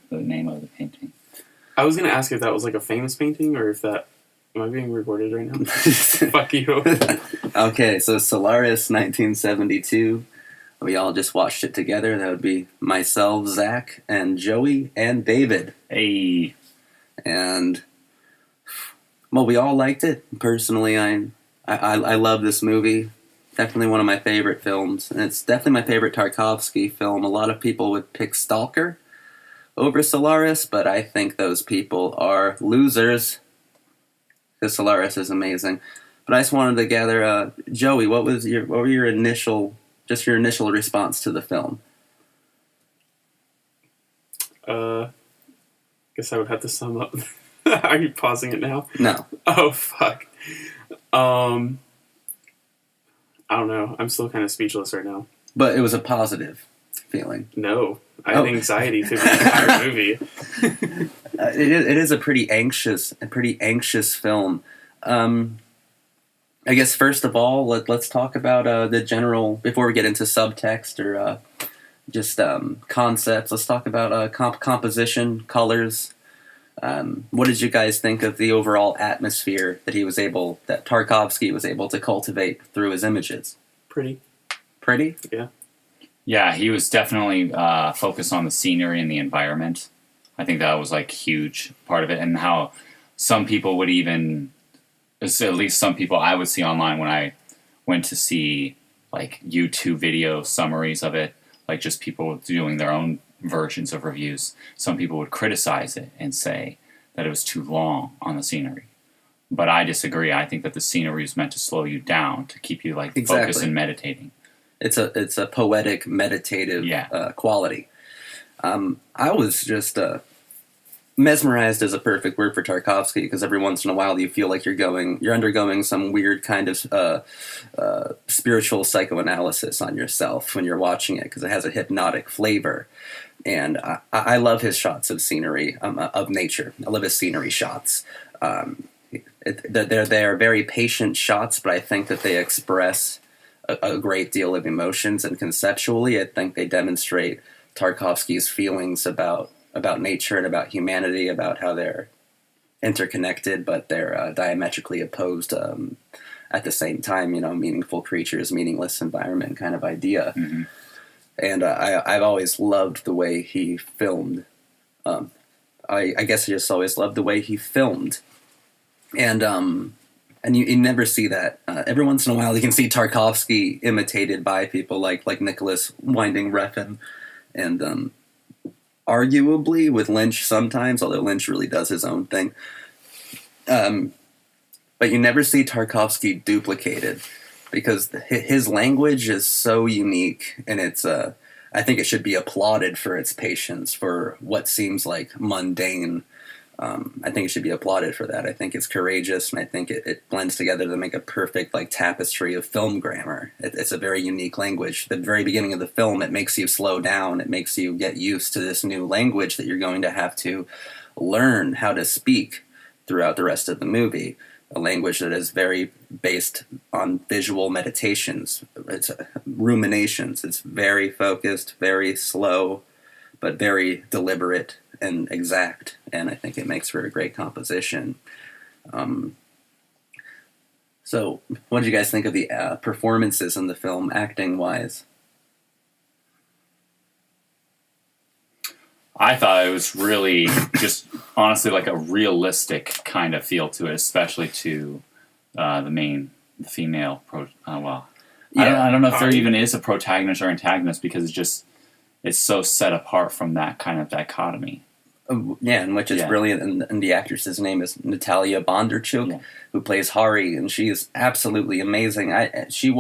the name of the painting. I was going to ask if that was like a famous painting or if that... Am I being recorded right now? Fuck you. Okay, so Solaris, 1972. We all just watched it together. That would be myself, Zach, and Joey, and David. Hey. And, well, we all liked it. Personally, I love this movie. Definitely one of my favorite films. And it's definitely my favorite Tarkovsky film. A lot of people would pick Stalker over Solaris, but I think those people are losers. Because Solaris is amazing. But I just wanted to gather, Joey, what were your initial response to the film? Guess I would have to sum up. Are you pausing it now? No. Oh, fuck. I don't know. I'm still kind of speechless right now. But it was a positive feeling. No. I had anxiety through the entire movie. It is a pretty anxious film. I guess first of all, let's talk about the general, before we get into subtext or just concepts. Let's talk about composition, colors. What did you guys think of the overall atmosphere that Tarkovsky was able to cultivate through his images? Pretty? Yeah. Yeah, he was definitely focused on the scenery and the environment. I think that was like huge part of it, and how some people would even, at least some people I would see online when I went to see like YouTube video summaries of it, like just people doing their own versions of reviews. Some people would criticize it and say that it was too long on the scenery. But I disagree. I think that the scenery is meant to slow you down, to keep you like focused and meditating. It's a poetic, meditative quality. I was just mesmerized is a perfect word for Tarkovsky, because every once in a while you feel like you're undergoing some weird kind of spiritual psychoanalysis on yourself when you're watching it, because it has a hypnotic flavor. And I love his shots of scenery, of nature. I love his scenery shots. They're very patient shots, but I think that they express a great deal of emotions, and conceptually I think they demonstrate Tarkovsky's feelings about nature and about humanity, about how they're interconnected, but they're diametrically opposed at the same time, meaningful creatures, meaningless environment kind of idea. Mm-hmm. And I've always loved the way he filmed. I guess I just always loved the way he filmed. And you never see that. Every once in a while you can see Tarkovsky imitated by people like Nicholas Winding Refn, and arguably with Lynch sometimes, although Lynch really does his own thing. But you never see Tarkovsky duplicated, because his language is so unique, and it's I think it should be applauded for its patience for what seems like mundane. I think it should be applauded for that. I think it's courageous, and I think it blends together to make a perfect tapestry of film grammar. It's a very unique language. At the very beginning of the film, it makes you slow down. It makes you get used to this new language that you're going to have to learn how to speak throughout the rest of the movie. A language that is very based on visual meditations. It's ruminations. It's very focused, very slow, but very deliberate and exact, and I think it makes for a great composition. So, what did you guys think of the performances in the film, acting-wise? I thought it was really just honestly like a realistic kind of feel to it, especially to the female. I don't know if there even is a protagonist or antagonist, because it's so set apart from that kind of dichotomy. Yeah, and which is brilliant. And the actress's name is Natalia Bondarchuk, who plays Hari, and she is absolutely amazing. She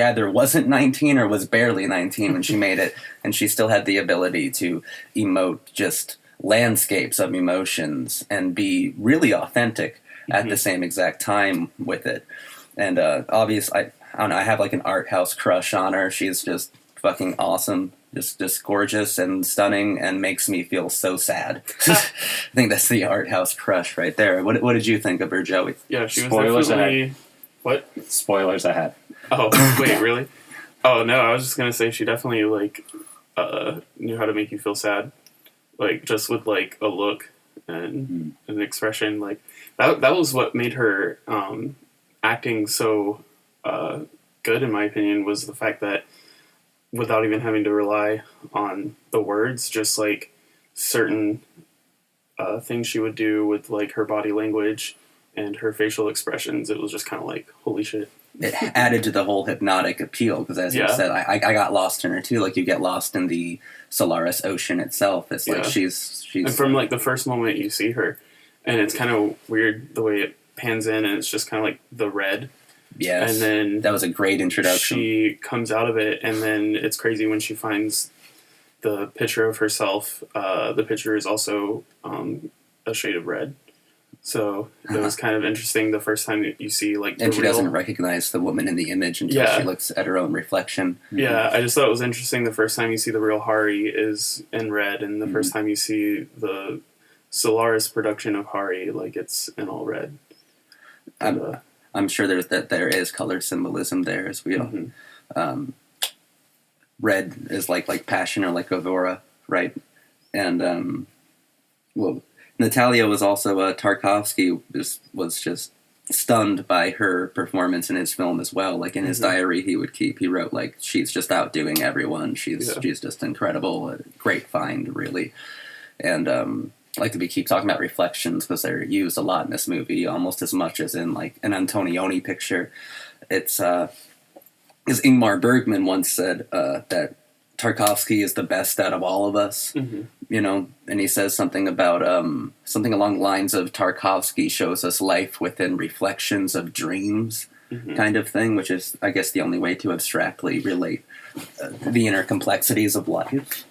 either wasn't 19 or was barely 19 when she made it, and she still had the ability to emote just landscapes of emotions and be really authentic at the same exact time with it. And obviously, I don't know, I have like an art house crush on her. She's just fucking awesome. Just gorgeous and stunning, and makes me feel so sad. I think that's the art house crush right there. What did you think of her, Joey? Yeah, she was Spoilers definitely... ahead. What? Spoilers ahead. Oh, wait, really? Oh, no, I was just going to say she definitely, knew how to make you feel sad, like just with like a look and an expression. Like that was what made her acting so good, in my opinion, was the fact that without even having to rely on the words, just like certain things she would do with like her body language and her facial expressions, it was just kind of like, holy shit. It added to the whole hypnotic appeal, because as you said, I got lost in her too. Like, you get lost in the Solaris ocean itself. It's like she's and from like the first moment you see her, and it's kind of weird the way it pans in, and it's just kind of like the red. Yes, and then that was a great introduction. She comes out of it, and then it's crazy when she finds the picture of herself. The picture is also a shade of red. So it was kind of interesting the first time that you see like and she doesn't recognize the woman in the image until she looks at her own reflection. Yeah, I just thought it was interesting the first time you see the real Hari is in red, and the first time you see the Solaris production of Hari, like it's in all red. And, I'm sure there is color symbolism there as well. Red is like passion, or like Avora, right? And well, Natalia was also Tarkovsky was just stunned by her performance in his film as well. Like in his diary he wrote like, she's just outdoing everyone. She's just incredible, a great find, really. And like we keep talking about reflections because they're used a lot in this movie, almost as much as in like an Antonioni picture. It's as Ingmar Bergman once said that Tarkovsky is the best out of all of us, you know, and he says something about something along the lines of Tarkovsky shows us life within reflections of dreams, kind of thing, which is, I guess, the only way to abstractly relate the inner complexities of life.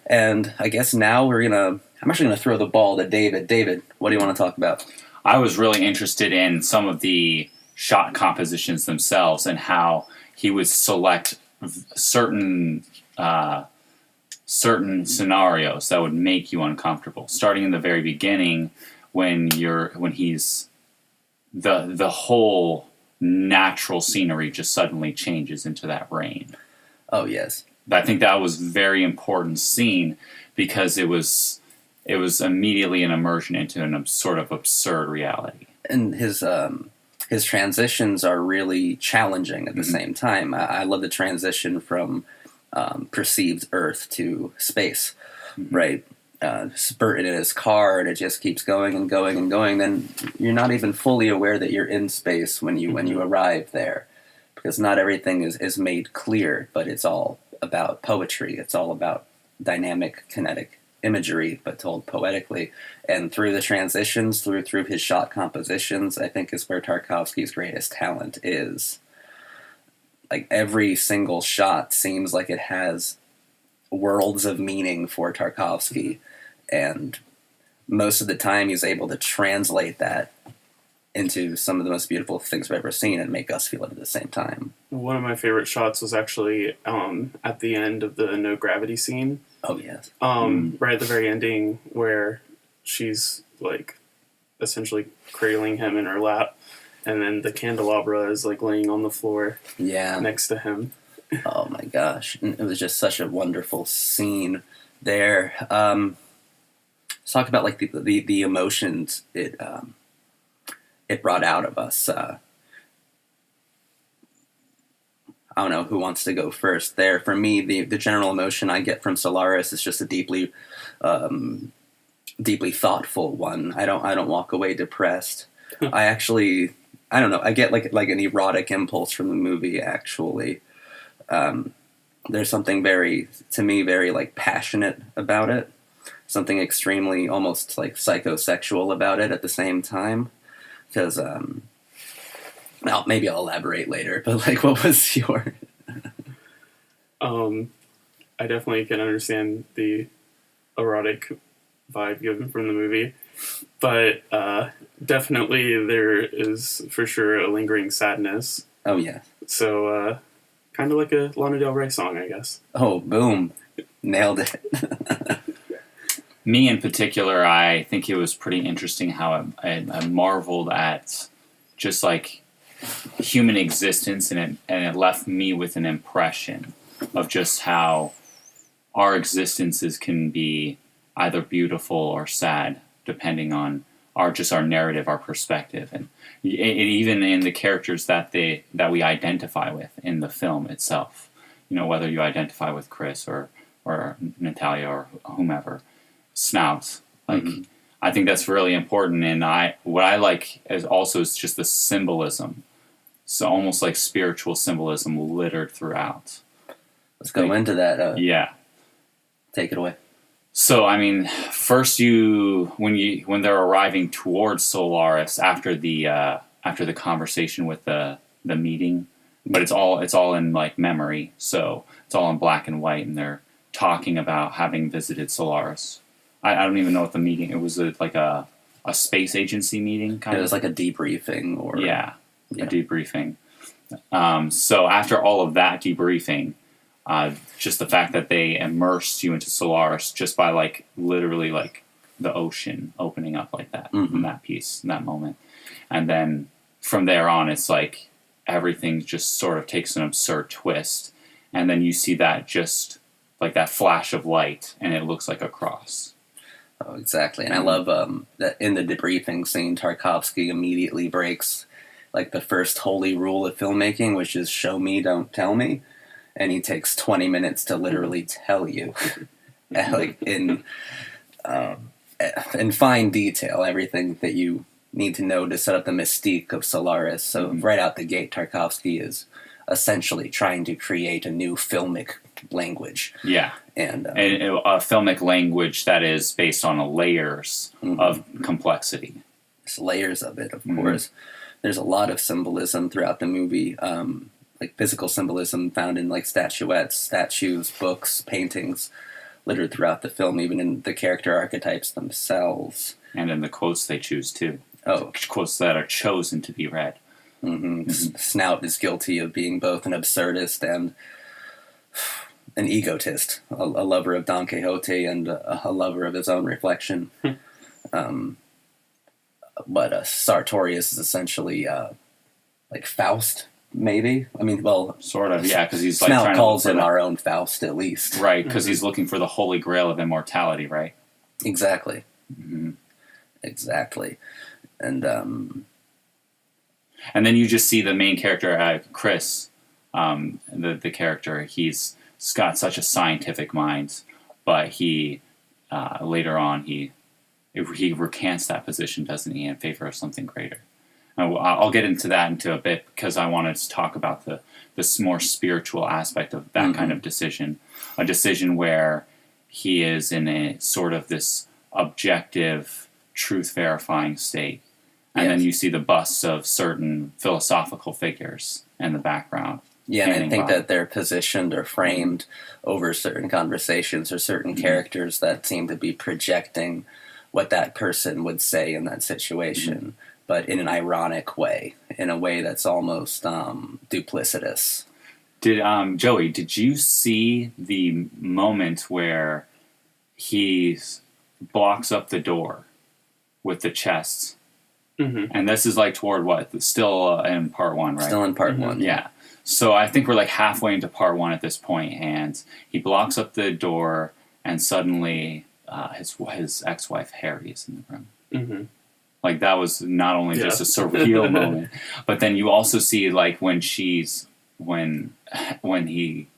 And I guess now I'm actually gonna throw the ball to David. David, what do you want to talk about? I was really interested in some of the shot compositions themselves and how he would select certain scenarios that would make you uncomfortable. Starting in the very beginning, when he's the whole natural scenery just suddenly changes into that rain. Oh yes, I think that was a very important scene because it was immediately an immersion into an sort of absurd reality. And his transitions are really challenging at the same time. I love the transition from perceived Earth to space, right? Burton in his car, and it just keeps going and going and going. Then you're not even fully aware that you're in space when you arrive there, because not everything is made clear, but it's all about poetry. It's all about dynamic, kinetic imagery, but told poetically. And through the transitions, through his shot compositions, I think is where Tarkovsky's greatest talent is. Like, every single shot seems like it has worlds of meaning for Tarkovsky, and most of the time he's able to translate that into some of the most beautiful things I've ever seen and make us feel it at the same time. One of my favorite shots was actually at the end of the no gravity scene. Oh yes. Right at the very ending, where she's like essentially cradling him in her lap, and then the candelabra is like laying on the floor next to him. Oh my gosh. And it was just such a wonderful scene there. Let's talk about like the emotions it brought out of us. I don't know who wants to go first there. For me, the general emotion I get from Solaris is just a deeply thoughtful one. I don't walk away depressed. I don't know. I get like an erotic impulse from the movie. Actually, there's something very like passionate about it. Something extremely almost like psychosexual about it at the same time. Because well, maybe I'll elaborate later. But like, what was your? I definitely can understand the erotic vibe given from the movie, but definitely there is for sure a lingering sadness. Oh yeah. So kind of like a Lana Del Rey song, I guess. Oh, boom, nailed it. Me in particular, I think it was pretty interesting how I marveled at just like human existence, and it left me with an impression of just how our existences can be either beautiful or sad, depending on our narrative, our perspective, and even in the characters that we identify with in the film itself. You know, whether you identify with Chris or Natalia or whomever, Snout. Like, I think that's really important. And what I like is just the symbolism. So almost like spiritual symbolism littered throughout. Let's go into that. Yeah. Take it away. So, I mean, first when they're arriving towards Solaris after the conversation with the meeting, but it's all in like memory, so it's all in black and white, and they're talking about having visited Solaris. I don't even know what the meeting. It was like a space agency meeting kind of. It was like a debriefing or a debriefing. So after all of that debriefing, just the fact that they immersed you into Solaris just by like literally like the ocean opening up like that in that piece, in that moment, and then from there on, it's like everything just sort of takes an absurd twist, and then you see that just like that flash of light, and it looks like a cross. Oh, exactly. And I love that in the debriefing scene, Tarkovsky immediately breaks like the first holy rule of filmmaking, which is show me, don't tell me. And he takes 20 minutes to literally tell you, like in fine detail, everything that you need to know to set up the mystique of Solaris. So right out the gate, Tarkovsky is essentially trying to create a new filmic language. Yeah. And a filmic language that is based on layers of complexity. There's layers of it, of course. There's a lot of symbolism throughout the movie, like physical symbolism found in like statuettes, statues, books, paintings, littered throughout the film, even in the character archetypes themselves. And in the quotes they choose, too. Oh. Quotes that are chosen to be read. Snout is guilty of being both an absurdist and an egotist, a lover of Don Quixote and a lover of his own reflection. But Sartorius is essentially like Faust, maybe? I mean, well... Sort of, yeah, because he's Snout like trying calls to him our own Faust, at least. Right, because he's looking for the holy grail of immortality, right? Exactly. Exactly. And then you just see the main character, Chris, the character, he's got such a scientific mind, but he, later on, he recants that position, doesn't he, in favor of something greater. I'll get into that a bit, because I wanted to talk about this more spiritual aspect of that kind of decision, a decision where he is in a sort of this objective, truth-verifying state. And then you see the busts of certain philosophical figures in the background. Yeah, and I think that they're positioned or framed over certain conversations or certain characters that seem to be projecting what that person would say in that situation, but in an ironic way, in a way that's almost duplicitous. Joey, did you see the moment where he blocks up the door with the chests? And this is like toward what? Still in part one, right? Still in part one. Yeah. So I think we're like halfway into part one at this point, and he blocks up the door, and suddenly his ex-wife Harry is in the room. Like, that was not only just a surreal moment, but then you also see like when he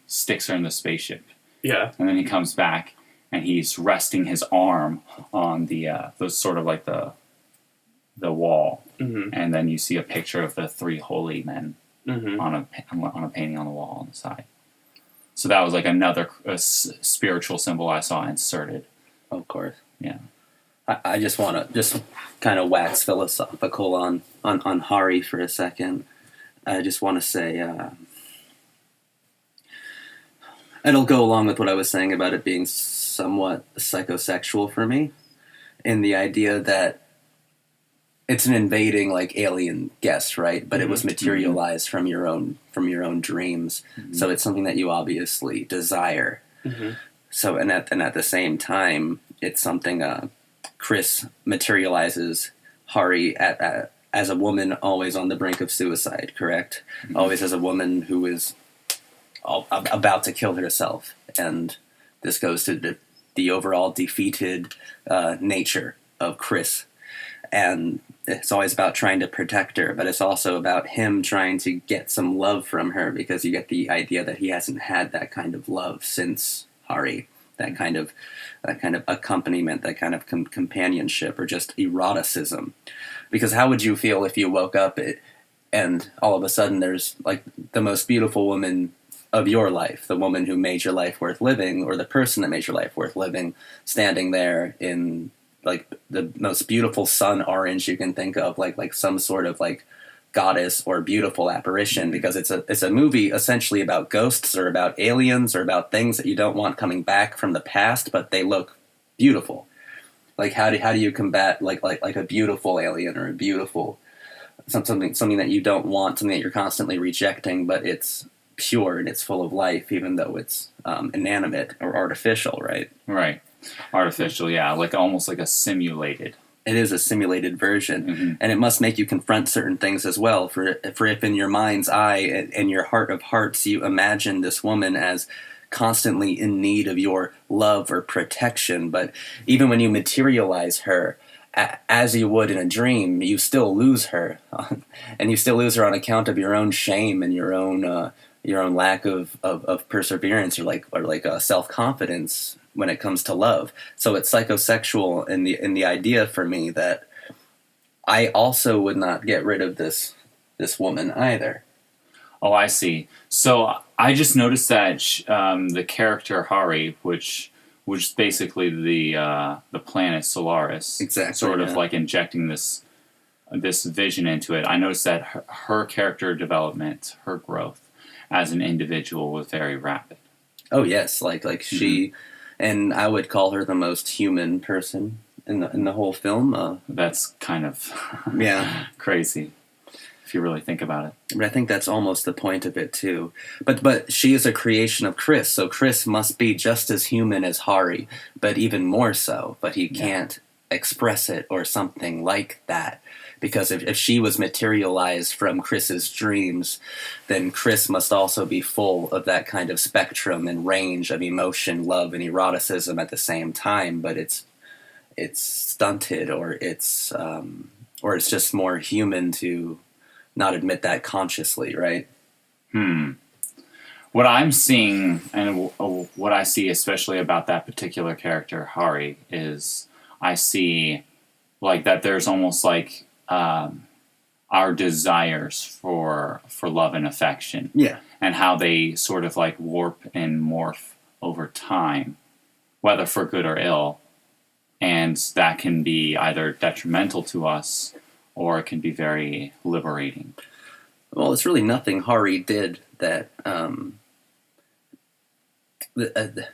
sticks her in the spaceship. Yeah. And then he comes back and he's resting his arm on the sort of like the wall, and then you see a picture of the three holy men on a painting on the wall on the side. So that was like another spiritual symbol I saw inserted. Of course. Yeah. I just want to kind of wax philosophical on Hari for a second. I just want to say, it'll go along with what I was saying about it being somewhat psychosexual for me, in the idea that it's an invading like alien guest, right? But it was materialized from your own dreams, so it's something that you obviously desire. So and at the same time, it's something Chris materializes Hari as a woman always on the brink of suicide, correct? Always as a woman who is about to kill herself, and this goes to the overall defeated nature of Chris. And it's always about trying to protect her, but it's also about him trying to get some love from her, because you get the idea that he hasn't had that kind of love since Hari, that kind of accompaniment, that kind of companionship, or just eroticism. Because how would you feel if you woke up and all of a sudden there's like the most beautiful woman of your life, the woman who made your life worth living, or the person that made your life worth living, standing there in like the most beautiful sun orange you can think of, like some sort of like goddess or beautiful apparition, because it's a movie essentially about ghosts or about aliens or about things that you don't want coming back from the past, but they look beautiful. Like how do you combat like a beautiful alien or a beautiful something that you don't want, something that you're constantly rejecting, but it's pure and it's full of life, even though it's inanimate or artificial, right? Right. Artificial, yeah, like almost like a simulated. It is a simulated version, Mm-hmm. and it must make you confront certain things as well. For if in your mind's eye and your heart of hearts you imagine this woman as constantly in need of your love or protection, but even when you materialize her, as you would in a dream, you still lose her, and you still lose her on account of your own shame and your own lack of perseverance or like self-confidence when it comes to love. So it's psychosexual in the idea for me that I also would not get rid of this woman either. Oh, I see. So I just noticed that the character Hari, which is basically the planet Solaris, Exactly, sort of yeah. like injecting this vision into it. I noticed that her character development, her growth as an individual was very rapid. Oh yes, like she, and I would call her the most human person in the whole film. That's kind of Yeah. crazy if you really think about it. But I think that's almost the point of it too. But she is a creation of Chris, so Chris must be just as human as Hari, but even more so. But he can't express it or something like that. Because if she was materialized from Chris's dreams, then Chris must also be full of that kind of spectrum and range of emotion, love, and eroticism at the same time. But it's stunted, or it's just more human to not admit that consciously, right? What I'm seeing, and what I see especially about that particular character, Hari, is I see like that there's almost like our desires for love and affection. Yeah. And how they sort of like warp and morph over time, whether for good or ill. And that can be either detrimental to us or it can be very liberating. Well, it's really nothing Hari did that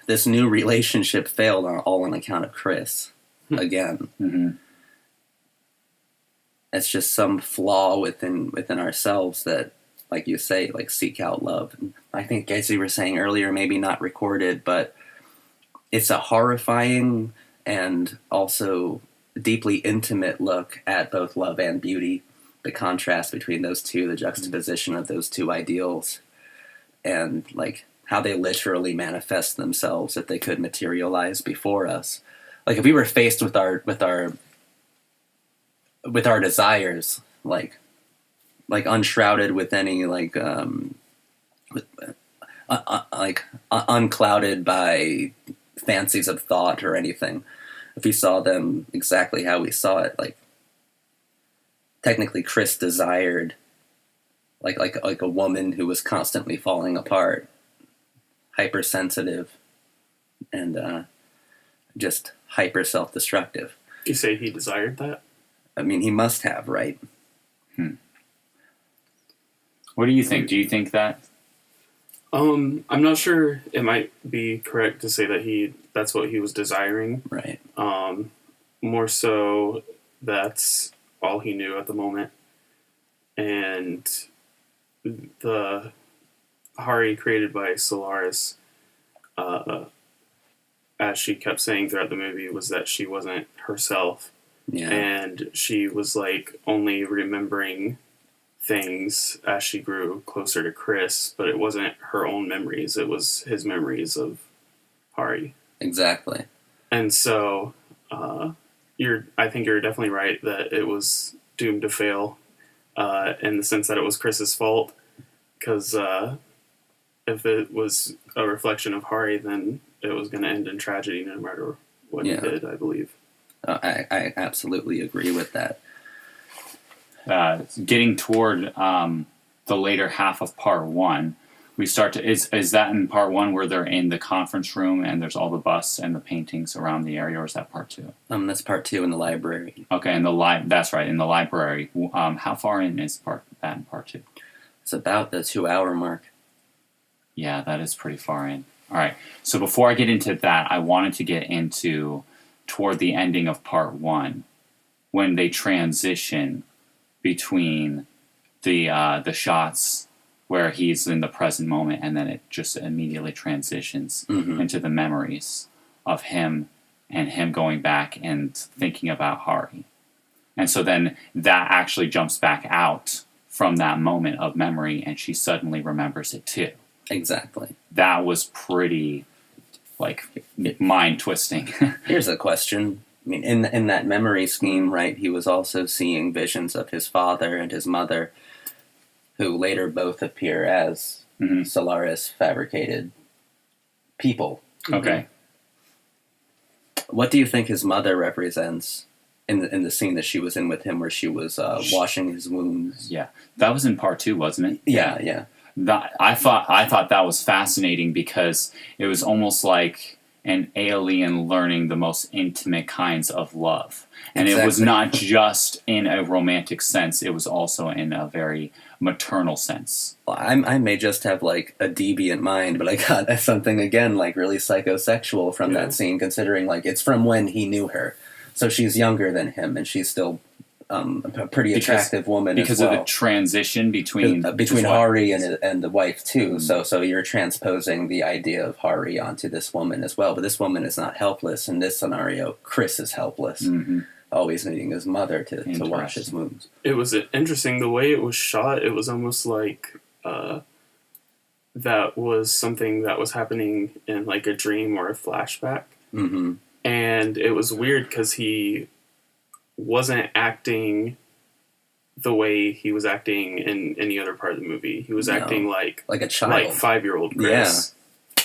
this new relationship failed all on account of Chris again. Mm-hmm. It's just some flaw within ourselves that, like you say, like seek out love. And I think, as you were saying earlier, maybe not recorded, but it's a horrifying and also deeply intimate look at both love and beauty, the contrast between those two, the juxtaposition of those two ideals, and like how they literally manifest themselves if they could materialize before us. Like if we were faced with our desires, like unshrouded with any unclouded by fancies of thought or anything. If we saw them exactly how we saw it, like technically Chris desired like a woman who was constantly falling apart, hypersensitive, and just hyper self-destructive. You say he desired that? I mean, he must have, right? What do you think? Do you think that? I'm not sure. It might be correct to say that that's what he was desiring. Right. More so, that's all he knew at the moment. And the Hari created by Solaris, as she kept saying throughout the movie, was that she wasn't herself. Yeah. And she was like only remembering things as she grew closer to Chris, but it wasn't her own memories, it was his memories of Hari. Exactly. And so, I think you're definitely right that it was doomed to fail, in the sense that it was Chris's fault. Because if it was a reflection of Hari, then it was going to end in tragedy no matter what he did, I believe. I absolutely agree with that. Getting toward the later half of part one, we start to is that in part one where they're in the conference room and there's all the busts and the paintings around the area, or is that part two? That's part two in the library. Okay, that's right, in the library. How far in is that in part two? It's about the 2-hour mark. Yeah, that is pretty far in. All right, so before I get into that, I wanted to get into toward the ending of part one, when they transition between the shots where he's in the present moment, and then it just immediately transitions into the memories of him and him going back and thinking about Hari. And so then that actually jumps back out from that moment of memory, and she suddenly remembers it too. Exactly. That was pretty, mind-twisting. Here's a question. I mean, in that memory scheme, right, he was also seeing visions of his father and his mother, who later both appear as Solaris fabricated people. Okay. What do you think his mother represents in the scene that she was in with him, where she was washing his wounds? Yeah, that was in part two, wasn't it? Yeah. I thought that was fascinating because it was almost like an alien learning the most intimate kinds of love. And It was not just in a romantic sense, it was also in a very maternal sense. Well, I may just have a deviant mind, but I got something again really psychosexual from that scene, considering it's from when he knew her. So she's younger than him, and she's still a pretty attractive woman because as well. of the transition between Hari and the wife too. So you're transposing the idea of Hari onto this woman as well. But this woman is not helpless in this scenario. Chris is helpless, always needing his mother to wash his wounds. It was interesting the way it was shot. It was almost like that was something that was happening in a dream or a flashback. Mm-hmm. And it was weird because he wasn't acting the way he was acting in any other part of the movie. He was acting like a child, 5-year-old Chris.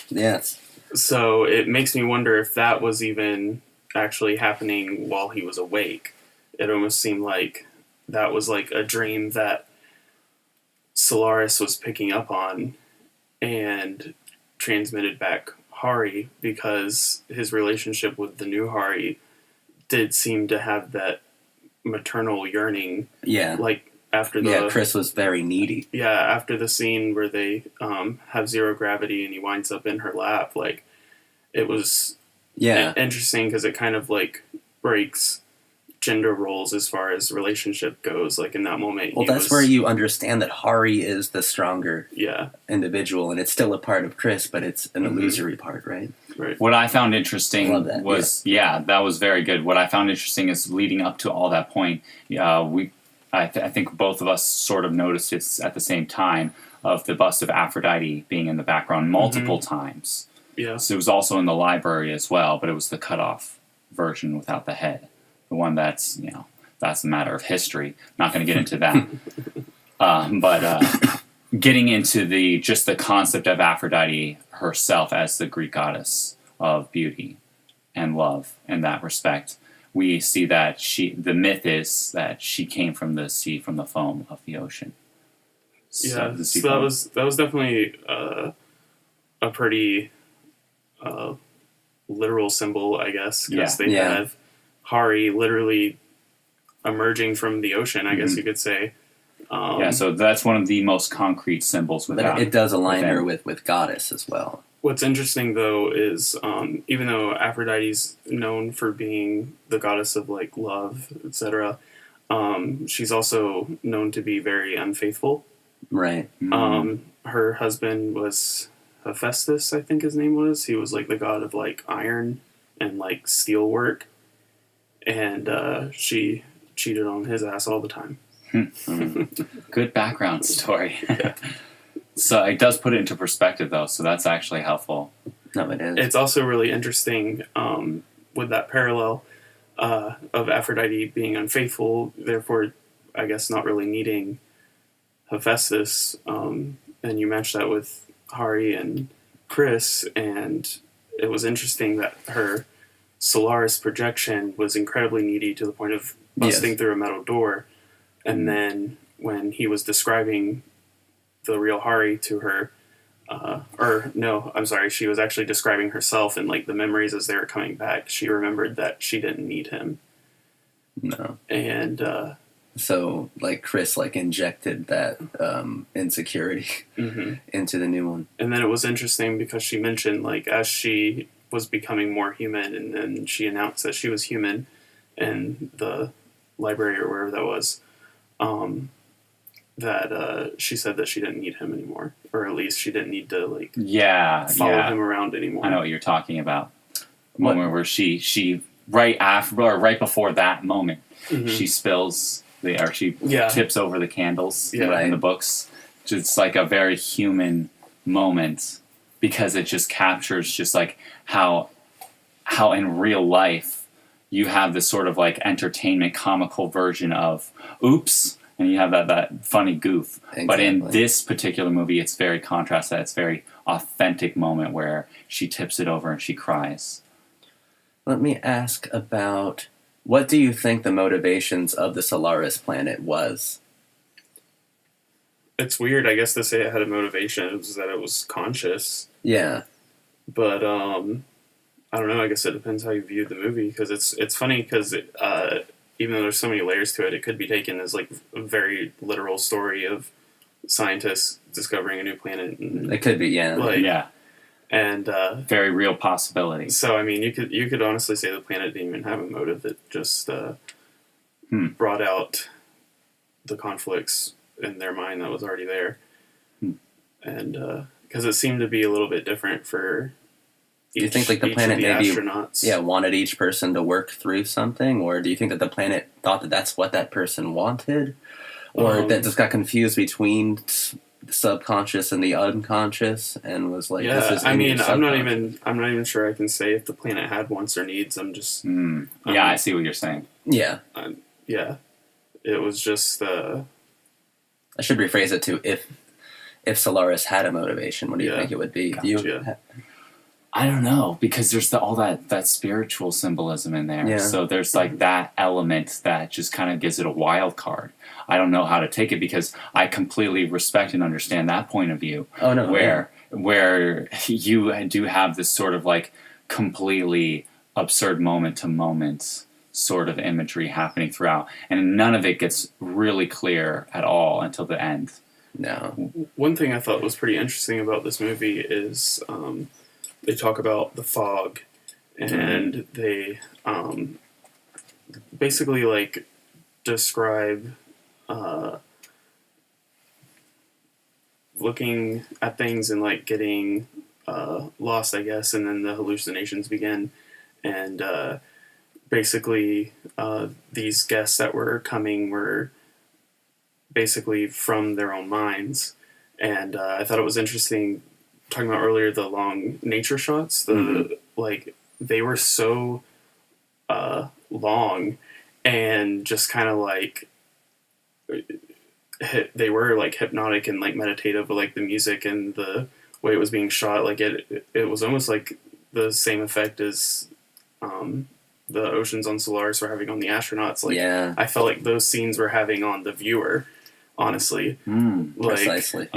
Yeah. Yes. So it makes me wonder if that was even actually happening while he was awake. It almost seemed like that was a dream that Solaris was picking up on and transmitted back Hari, because his relationship with the new Hari did seem to have that maternal yearning. Yeah. After Chris was very needy. Yeah, after the scene where they have zero gravity and he winds up in her lap, it was interesting because it kind of breaks gender roles as far as relationship goes. In that moment, well, that's where you understand that Hari is the stronger individual, and it's still a part of Chris, but it's an illusory part, right? Right. What I found interesting was that was very good. What I found interesting is leading up to all that point, I think both of us sort of noticed it at the same time, of the bust of Aphrodite being in the background multiple times. Yeah. So it was also in the library as well, but it was the cut-off version without the head. The one that's a matter of history. Not going to get into that. But getting into the concept of Aphrodite herself as the Greek goddess of beauty and love in that respect, we see that the myth is that she came from the sea, from the foam of the ocean. So that was definitely a pretty literal symbol, I guess, because they have Hari literally emerging from the ocean, I guess you could say. So that's one of the most concrete symbols. But it does align her with goddess as well. What's interesting, though, is even though Aphrodite's known for being the goddess of love, etc., she's also known to be very unfaithful. Right. Her husband was Hephaestus, I think his name was. He was the god of iron and steel work. And she cheated on his ass all the time. Good background story. So it does put it into perspective, though, so that's actually helpful. No, it is. It's also really interesting with that parallel of Aphrodite being unfaithful, therefore, I guess, not really needing Hephaestus. And you match that with Hari and Chris, and it was interesting that her Solaris projection was incredibly needy to the point of busting through a metal door. And then when he was describing the real Hari to her, or no, I'm sorry, she was actually describing herself and like the memories as they were coming back. She remembered that she didn't need him. No. And so like Chris like injected that insecurity into the new one. And then it was interesting because she mentioned like as she was becoming more human, and then she announced that she was human in the library or wherever that was. That she said that she didn't need him anymore, or at least she didn't need to like follow him around anymore. I know what you're talking about. The moment where she right after or right before that moment, she spills she tips over the candles in the books. It's like a very human moment because it just captures just like how in real life you have this sort of like entertainment comical version of oops. And you have that funny goof. Exactly. But in this particular movie, it's very contrasted. It's a very authentic moment where she tips it over and she cries. Let me ask about, what do you think the motivations of the Solaris planet was? It's weird, I guess, to say it had a motivation. It was that it was conscious. Yeah. But, I don't know. I guess it depends how you view the movie. Because it's funny because even though there's so many layers to it, it could be taken as like a very literal story of scientists discovering a new planet. And, it could be, yeah. Like, yeah. And very real possibility. So I mean, you could honestly say the planet didn't even have a motive. It just brought out the conflicts in their mind that was already there, and because it seemed to be a little bit different for. Do you think like the planet maybe astronauts. Wanted each person to work through something, or do you think that the planet thought that that's what that person wanted, or that just got confused between the subconscious and the unconscious and was like, this is I'm not even sure I can say if the planet had wants or needs. I'm just I see what you're saying. Yeah. It was just I should rephrase it to if Solaris had a motivation, what do you think it would be? Gotcha. I don't know, because there's all that spiritual symbolism in there. Yeah. So there's like that element that just kind of gives it a wild card. I don't know how to take it because I completely respect and understand that point of view. Oh, no. Where you do have this sort of like completely absurd moment to moment sort of imagery happening throughout. And none of it gets really clear at all until the end. No. One thing I thought was pretty interesting about this movie is they talk about the fog, and they basically like describe looking at things and like getting lost, I guess, and then the hallucinations begin, and basically these guests that were coming were basically from their own minds, and I thought it was interesting. Talking about earlier, the long nature shots, like they were so long and just kind of like they were like hypnotic and like meditative, like the music and the way it was being shot. Like it was almost like the same effect as the oceans on Solaris were having on the astronauts. Like I felt like those scenes were having on the viewer, honestly. Precisely.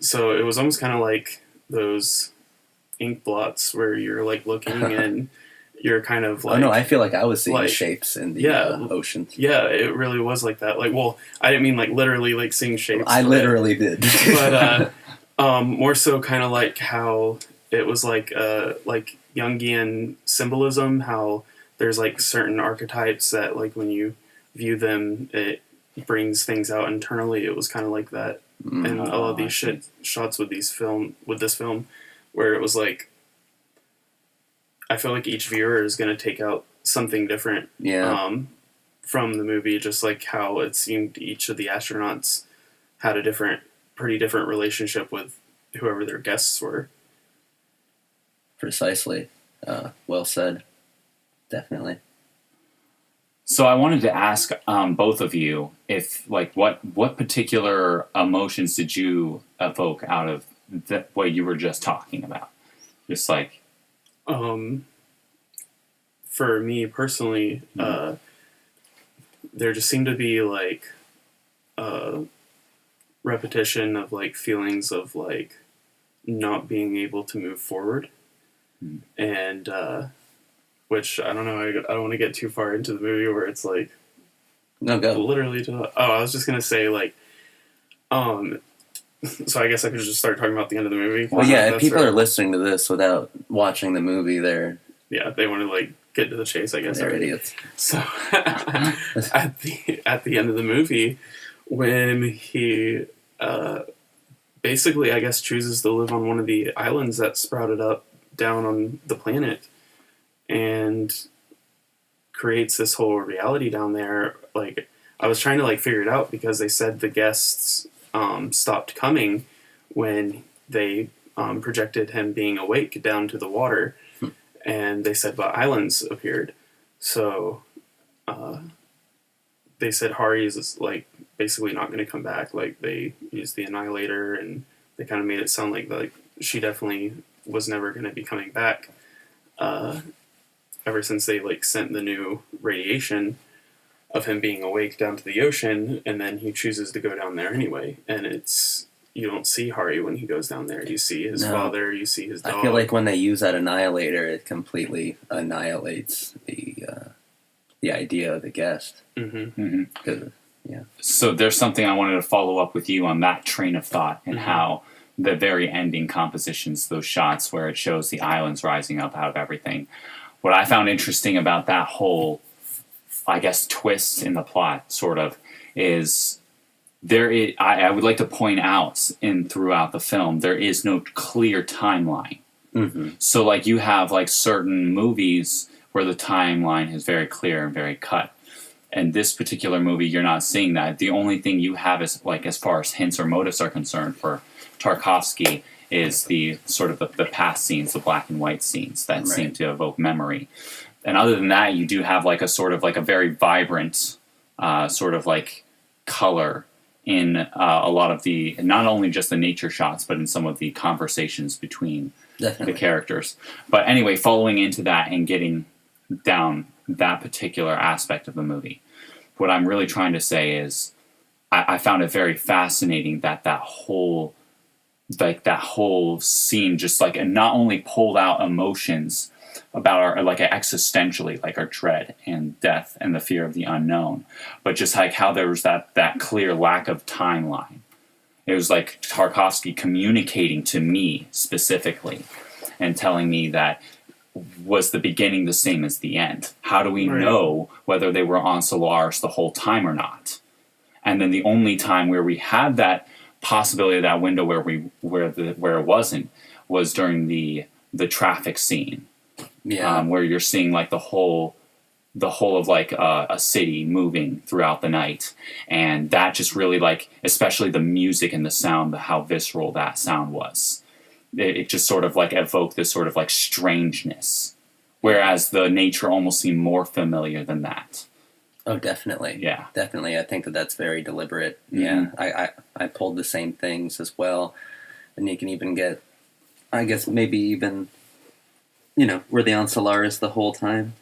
So it was almost kind of like those ink blots where you're like looking and you're kind of like... Oh no, I feel like I was seeing shapes in the oceans. Yeah, it really was like that. Like, well, I didn't mean like literally like seeing shapes. I literally did. But more so kind of like how it was like Jungian symbolism, how there's like certain archetypes that like when you view them, it brings things out internally. It was kind of like that. And a lot of these shots with this film, where it was like, I feel like each viewer is going to take out something different from the movie, just like how it seemed each of the astronauts had a pretty different relationship with whoever their guests were. Precisely. Well said. Definitely. So I wanted to ask both of you if, like, what particular emotions did you evoke out of what you were just talking about? Just like, For me personally, there just seemed to be like repetition of like feelings of like not being able to move forward, and which I don't know. I don't want to get too far into the movie where it's like No, go. literally. I was just gonna say like, so I guess I could just start talking about the end of the movie. Well, yeah, if That's people right. are listening to this without watching the movie, they're They want to like get to the chase. I guess they're already. idiots. So at the end of the movie, when he basically, I guess, chooses to live on one of the islands that sprouted up down on the planet, and creates this whole reality down there. Like, I was trying to like figure it out because they said the guests stopped coming when they projected him being awake down to the water, and they said but islands appeared. So they said Hari is like basically not going to come back. Like, they used the Annihilator, and they kind of made it sound like she definitely was never going to be coming back. Ever since they like sent the new radiation of him being awake down to the ocean, and then he chooses to go down there anyway. And you don't see Hari when he goes down there. You see his father, you see his dog. I feel like when they use that Annihilator, it completely annihilates the idea of the guest. So there's something I wanted to follow up with you on that train of thought, and how the very ending compositions, those shots where it shows the islands rising up out of everything. What I found interesting about that whole, I guess, twist in the plot, sort of, is I would like to point out throughout the film, there is no clear timeline. So, like, you have, like, certain movies where the timeline is very clear and very cut. And this particular movie, you're not seeing that. The only thing you have is, like, as far as hints or motives are concerned for Tarkovsky, is the sort of the past scenes, the black and white scenes that seem to evoke memory. And other than that, you do have like a sort of like a very vibrant sort of like color in a lot of the, not only just the nature shots, but in some of the conversations between the characters. But anyway, following into that and getting down that particular aspect of the movie, what I'm really trying to say is I found it very fascinating that whole scene just like, and not only pulled out emotions about our, like, existentially, like our dread and death and the fear of the unknown, but just like how there was that clear lack of timeline. It was like Tarkovsky communicating to me specifically and telling me that was the beginning the same as the end? How do we know whether they were on Solaris the whole time or not? And then the only time where we had that possibility of that window where it wasn't was during the traffic scene, where you're seeing like the whole of like a city moving throughout the night, and that just really, like, especially the music and the sound, how visceral that sound was. It just sort of like evoked this sort of like strangeness, whereas the nature almost seemed more familiar than that. Oh, definitely. Yeah. Definitely. I think that's very deliberate. Yeah. I pulled the same things as well. And you can even get, I guess, maybe even, were they on Solaris the whole time?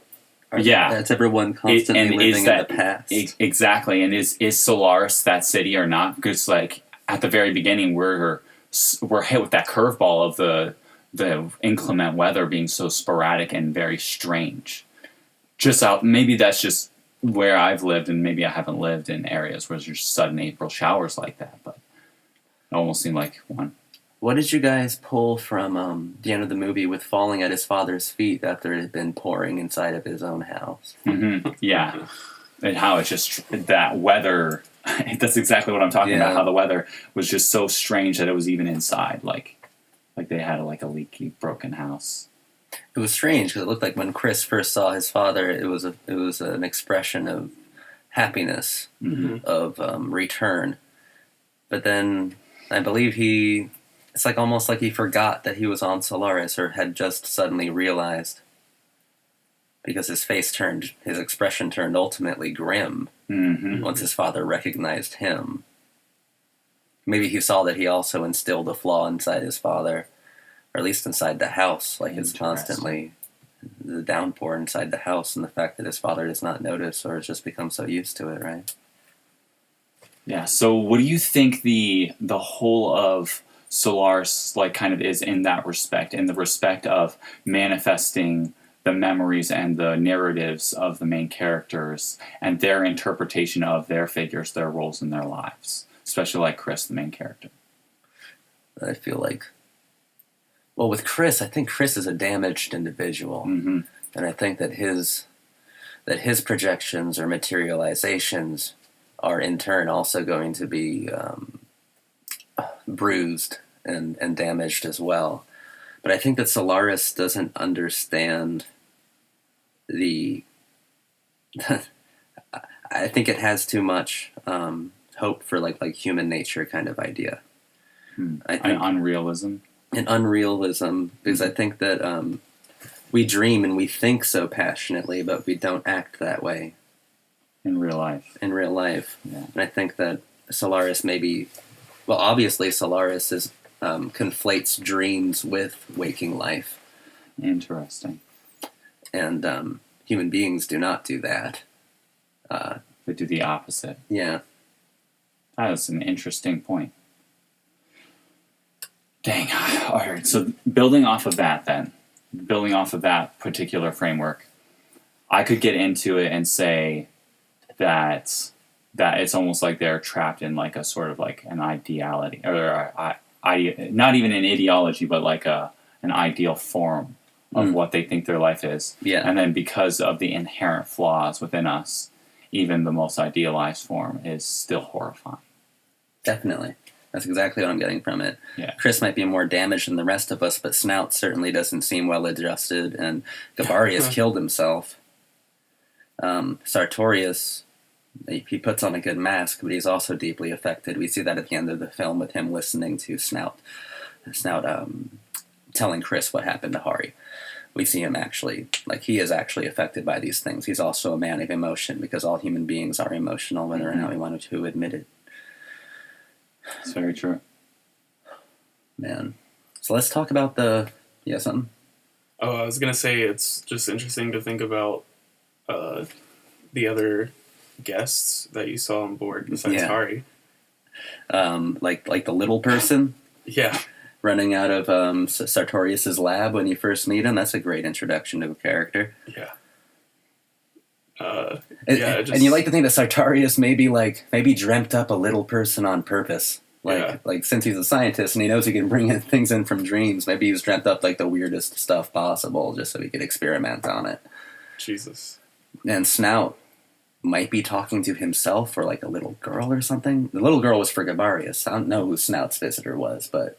That's everyone constantly living in the past. Exactly. And is Solaris that city or not? Because, like, at the very beginning, we're hit with that curveball of the inclement weather being so sporadic and very strange. Maybe that's just where I've lived, and maybe I haven't lived in areas where there's sudden April showers like that, but it almost seemed like one. What did you guys pull from the end of the movie with falling at his father's feet after it had been pouring inside of his own house? Yeah. And how it's just that weather, that's exactly what I'm talking about, how the weather was just so strange that it was even inside, like they had a leaky, broken house. It was strange because it looked like when Chris first saw his father, it was an expression of happiness, of return. But then I believe he It's like almost like he forgot that he was on Solaris, or had just suddenly realized, because his expression turned ultimately grim once his father recognized him. Maybe he saw that he also instilled a flaw inside his father, or at least inside the house, like it's constantly the downpour inside the house, and the fact that his father does not notice or has just become so used to it, right? Yeah, so what do you think the whole of Solaris like kind of is in that respect, in the respect of manifesting the memories and the narratives of the main characters and their interpretation of their figures, their roles in their lives, especially like Chris, the main character? I feel like, well, with Chris, I think Chris is a damaged individual, and I think that his projections or materializations are in turn also going to be bruised and damaged as well. But I think that Solaris doesn't understand the. I think it has too much hope for like human nature kind of idea. I think, an unrealism. An unrealism, because I think that we dream and we think so passionately, but we don't act that way in real life. Yeah. And I think that Solaris obviously Solaris conflates dreams with waking life. Interesting. And human beings do not do that. They do the opposite. Yeah. That is an interesting point. Dang. All right. So building off of that particular framework, I could get into it and say that it's almost like they're trapped in like a sort of like an ideality, or not even an ideology, but like an ideal form of what they think their life is. Yeah. And then because of the inherent flaws within us, even the most idealized form is still horrifying. Definitely. That's exactly what I'm getting from it. Yeah. Chris might be more damaged than the rest of us, but Snout certainly doesn't seem well adjusted, and Gabarius killed himself. Sartorius, he puts on a good mask, but he's also deeply affected. We see that at the end of the film with him listening to Snout telling Chris what happened to Hari. We see him actually, like, he is actually affected by these things. He's also a man of emotion, because all human beings are emotional, whether or not we wanted to admit it. It's very true. Man. So let's talk about something? Oh, I was going to say it's just interesting to think about the other guests that you saw on board besides Hari. Like the little person? Yeah. Running out of Sartorius's lab when you first meet him. That's a great introduction to a character. Yeah. And you like to think that Sartorius maybe dreamt up a little person on purpose. Like since he's a scientist and he knows he can bring things in from dreams, maybe he's dreamt up like the weirdest stuff possible just so he could experiment on it. Jesus. And Snout might be talking to himself or like a little girl or something. The little girl was for Gabarius. I don't know who Snout's visitor was, but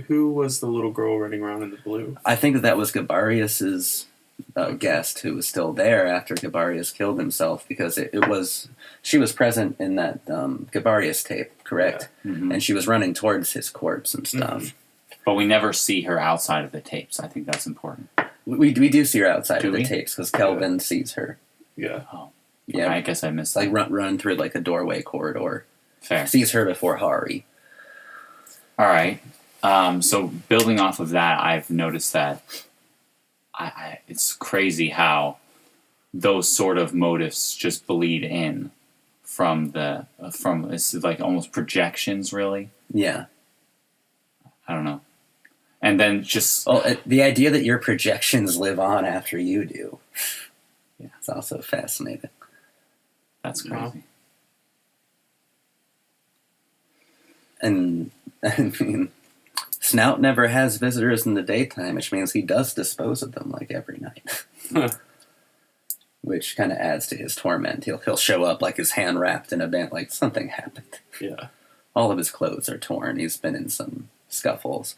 who was the little girl running around in the blue? I think that was Gabarius's guest who was still there after Gabarius killed himself, because she was present in that Gabarius tape, correct? Yeah. Mm-hmm. And she was running towards his corpse and stuff. Mm-hmm. But we never see her outside of the tapes. I think that's important. We do see her outside of the tapes, because Kelvin sees her. Yeah. Oh. Yeah. Okay, I guess I missed that. Like run through like a doorway corridor. Fair. Sees her before Hari. All right. So building off of that, I've noticed that it's crazy how those sort of motives just bleed in from it's like almost projections, really. Yeah. I don't know. And then just the idea that your projections live on after you do. Yeah, it's also fascinating. That's crazy. Wow. And I mean, Snout never has visitors in the daytime, which means he does dispose of them like every night. Which kind of adds to his torment. He'll show up like his hand wrapped in a band, like something happened. Yeah. All of his clothes are torn. He's been in some scuffles.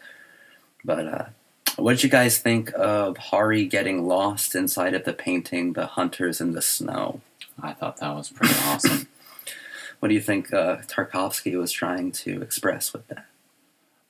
But what did you guys think of Hari getting lost inside of the painting, The Hunters in the Snow? I thought that was pretty awesome. What do you think Tarkovsky was trying to express with that?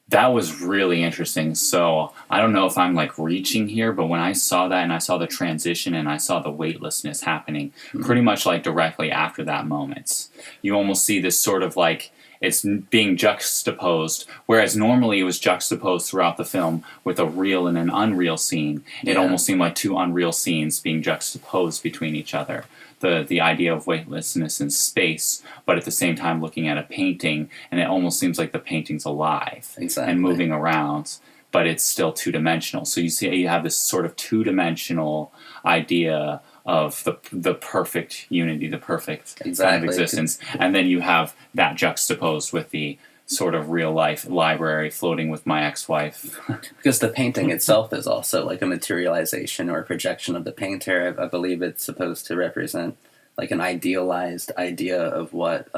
That was really interesting. So I don't know if I'm like reaching here, but when I saw that and I saw the transition and I saw the weightlessness happening pretty much like directly after that moment, you almost see this sort of like it's being juxtaposed, whereas normally it was juxtaposed throughout the film with a real and an unreal scene. It almost seemed like two unreal scenes being juxtaposed between each other. The idea of weightlessness in space, but at the same time looking at a painting, and it almost seems like the painting's alive and moving around, but it's still two-dimensional. So you have this sort of two-dimensional idea of the perfect unity, the perfect kind of existence, and then you have that juxtaposed with the sort of real life library floating with my ex-wife. Because the painting itself is also like a materialization or a projection of the painter. I believe it's supposed to represent like an idealized idea of what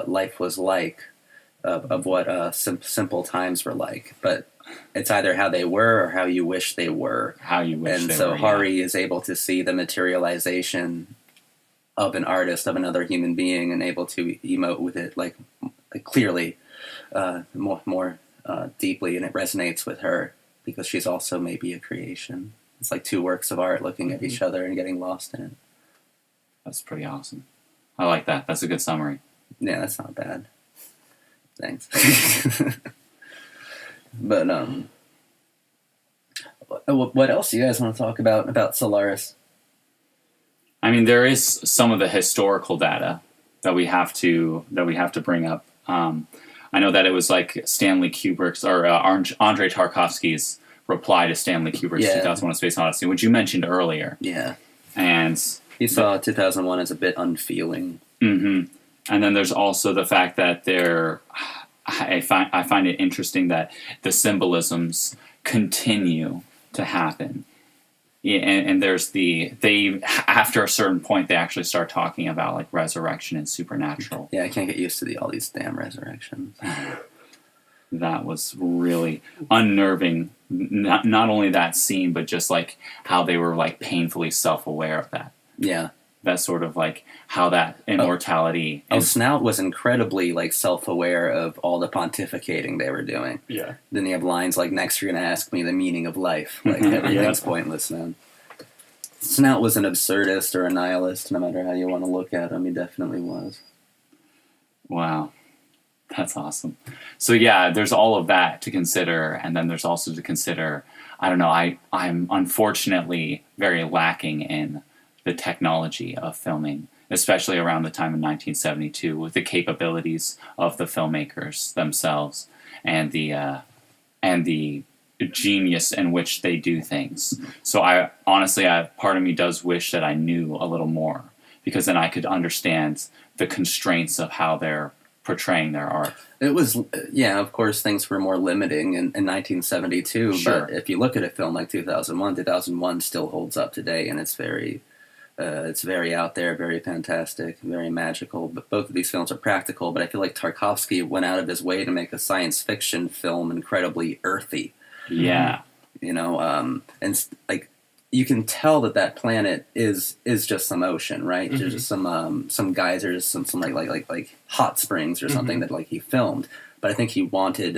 life was like, of what simple times were like. But it's either how they were or how you wish they were. How you wish and they so were, Hari is able to see the materialization of an artist, of another human being, and able to emote with it like clearly, more deeply, and it resonates with her because she's also maybe a creation. It's like two works of art looking at each other and getting lost in it. That's pretty awesome. I like that. That's a good summary. Yeah, that's not bad. Thanks. But what else do you guys want to talk about Solaris? I mean, there is some of the historical data that we have to bring up. I know that it was like Stanley Kubrick's or Andrei Tarkovsky's reply to Stanley Kubrick's 2001: A Space Odyssey, which you mentioned earlier. Yeah, and he saw 2001 as a bit unfeeling. Mm-hmm. And then there's also the fact that I find it interesting that the symbolisms continue to happen. Yeah, and there's after a certain point they actually start talking about like resurrection and supernatural. Yeah, I can't get used to all these damn resurrections. That was really unnerving. Not only that scene, but just like how they were like painfully self-aware of that. Yeah. That sort of like how that immortality. Snout was incredibly like self-aware of all the pontificating they were doing. Yeah. Then you have lines like, "Next you're gonna ask me the meaning of life." Like everything's pointless, man. Snout was an absurdist or a nihilist, no matter how you want to look at him. He definitely was. Wow. That's awesome. So yeah, there's all of that to consider, and then there's also to consider, I don't know, I'm unfortunately very lacking in the technology of filming, especially around the time of 1972, with the capabilities of the filmmakers themselves and the genius in which they do things. So I honestly, part of me does wish that I knew a little more, because then I could understand the constraints of how they're portraying their art. It was, of course, things were more limiting in 1972, Sure. But if you look at a film like 2001 still holds up today, and it's very out there, very fantastic, very magical. But both of these films are practical, but I feel like Tarkovsky went out of his way to make a science fiction film incredibly earthy. Yeah. And like, you can tell that planet is just some ocean, right? Mm-hmm. There's just some geysers, some like hot springs or something that like he filmed. But I think he wanted,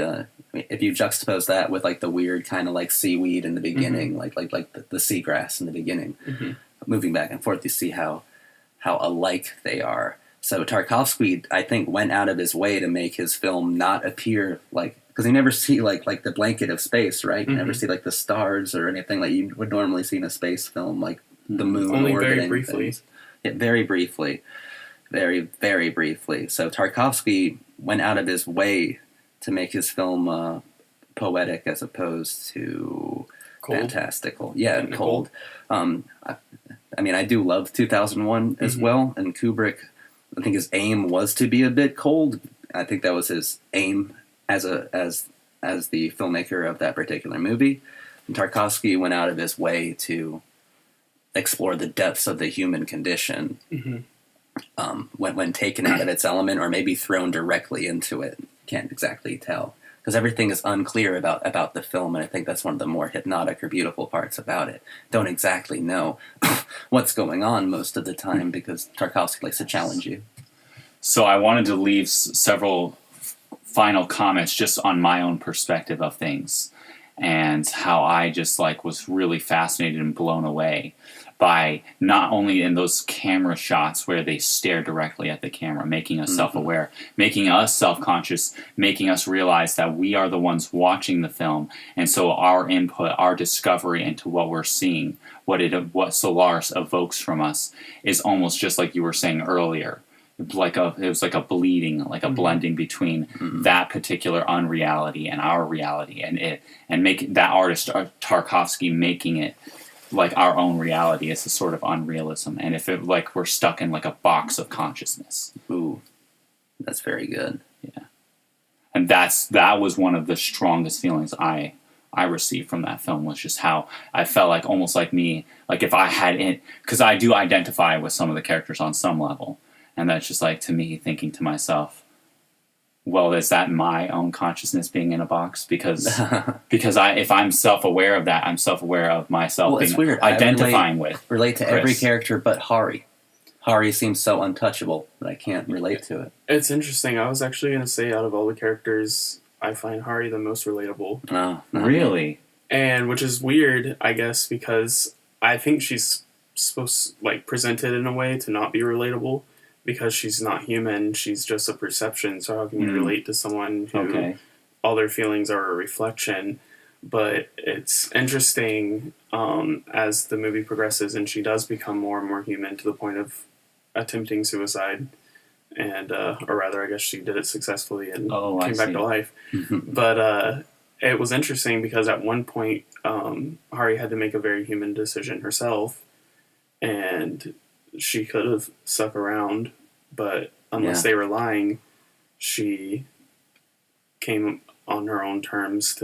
if you juxtapose that with like the weird kind of like seaweed in the beginning, like the seagrass in the beginning, moving back and forth, you see how alike they are. So Tarkovsky, I think, went out of his way to make his film not appear like, because you never see like the blanket of space, right? You never see like the stars or anything like you would normally see in a space film, like the moon only orbiting. very briefly. Yeah, very briefly. Very, very briefly. So Tarkovsky went out of his way to make his film poetic as opposed to cold. Fantastical. Yeah, and cold. I mean, I do love 2001 as well, and Kubrick, I think his aim was to be a bit cold. I think that was his aim as the filmmaker of that particular movie. And Tarkovsky went out of his way to explore the depths of the human condition when taken out of its element, or maybe thrown directly into it. Can't exactly tell, because everything is unclear about the film, and I think that's one of the more hypnotic or beautiful parts about it. Don't exactly know what's going on most of the time, because Tarkovsky likes to challenge you. So I wanted to leave several final comments just on my own perspective of things, and how I just like was really fascinated and blown away by not only in those camera shots where they stare directly at the camera, making us self-aware, making us self-conscious, making us realize that we are the ones watching the film, and so our input, our discovery into what we're seeing, what Solaris evokes from us, is almost just like you were saying earlier. It was like a bleeding, like a blending between that particular unreality and our reality, and make that artist Tarkovsky making it like our own reality is a sort of unrealism, and if it like we're stuck in like a box of consciousness. Ooh, that's very good. Yeah, and that was one of the strongest feelings I received from that film, was just how I felt like almost like me, like if I had it, because I do identify with some of the characters on some level. And that's just like, to me, thinking to myself, well, is that my own consciousness being in a box? Because if I'm self-aware of that, I'm self-aware of myself Well, being it's weird. identifying with relate to Chris. every character but Hari. Hari seems so untouchable that I can't relate to it. It's interesting. I was actually going to say, out of all the characters, I find Hari the most relatable. Oh, Really? And which is weird, I guess, because I think she's supposed like presented in a way to not be relatable, because she's not human. She's just a perception. So how can you relate to someone who all their feelings are a reflection? But it's interesting as the movie progresses and she does become more and more human to the point of attempting suicide. And, or rather, I guess she did it successfully and came back to life. But it was interesting because at one point, Hari had to make a very human decision herself. And she could have stuck around, but unless they were lying, she came on her own terms